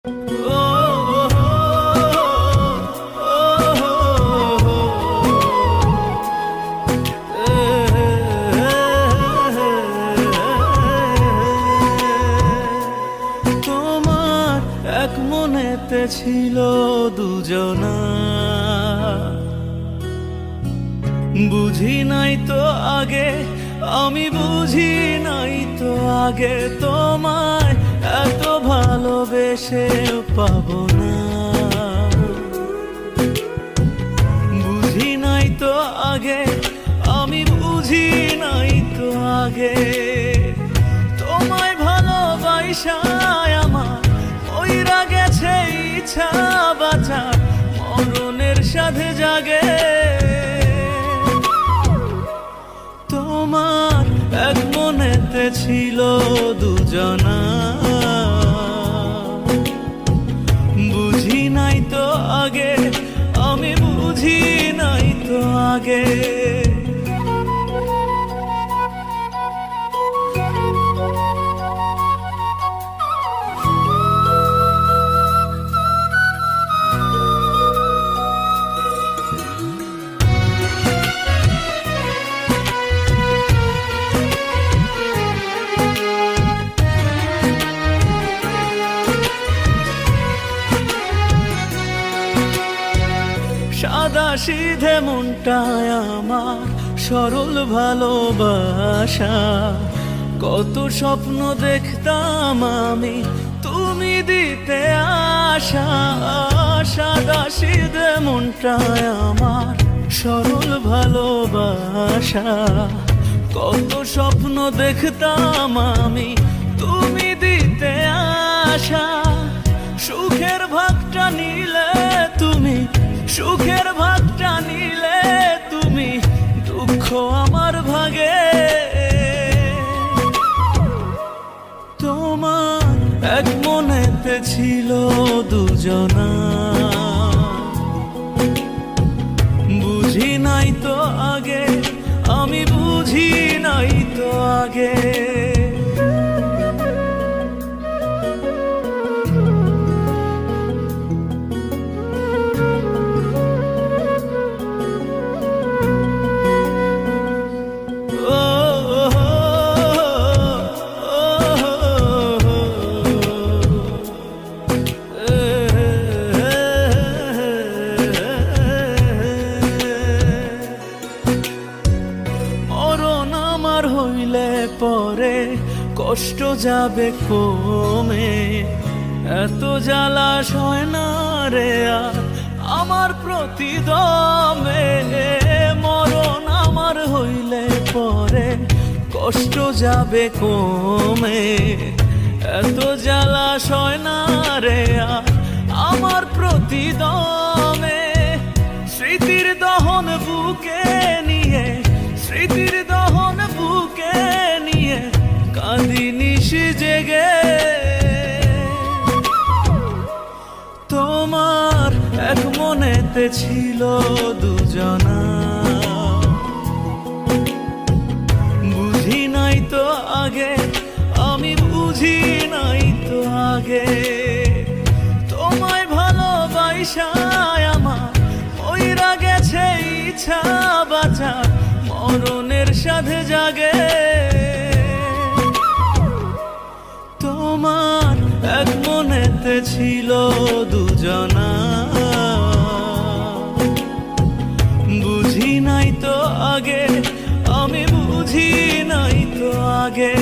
তোমার এক মনেতে ছিল দুজনা, বুঝি নাই তো আগে, আমি বুঝি নাই তো আগে, তোমায় এত ভালোবেসে পাবো না। বুঝি নাই তো আগে, আমি বুঝি নাই তো আগে, তোমায় ভালোবাসায় আমার ওইরা গেছে ইচ্ছা বাঁচার, মরণের সাথে জাগে। তোমার এক মনেতে ছিল দুজনা, বুঝি নাই তো আগে, আমি বুঝি নাই তো আগে। সাদা সিধে মনটায় আমার সরল ভালোবাসা, কত স্বপ্ন দেখতাম আমি তুমি দিতে আশা। সাদা সিধে মনটায় আমার সরল ভালোবাসা, কত স্বপ্ন দেখতাম আমি তুমি দিতে আশা। সুখের ভাগটা নিলে তুমি, সুখের ভাগটা নিলে তুমি, দুঃখ আমার ভাগে। তোমার এক মনেতে ছিল দুজনা, বুঝি নাই তো আগে, আমি বুঝি নাই তো আগে। হইলে পরে কষ্ট যাবে কমে, এত জ্বালা সয় না রে আর আমার প্রতিদমে। মরণ আমার হইলে পরে কষ্ট যাবে কমে, এত জ্বালা সয় না রে আর আমার প্রতিদমে। স্মৃতির দহন বুকে নিয়ে, স্মৃতির দহন বুকে নিয়ে কাঁদি নিশি জেগে। তোমার এক মনেতে ছিল দুজনা, বুঝি নাই তো আগে, আমি বুঝি নাই তো আগে। তোমায় ভালোবাসায় আমার ওইরা গেছে ইচ্ছা বাঁচার, মরণের সাথে জাগে। তোমার এক মনেতে ছিল দুজনা, বুঝি নাই তো আগে, আমি বুঝি নাই তো আগে।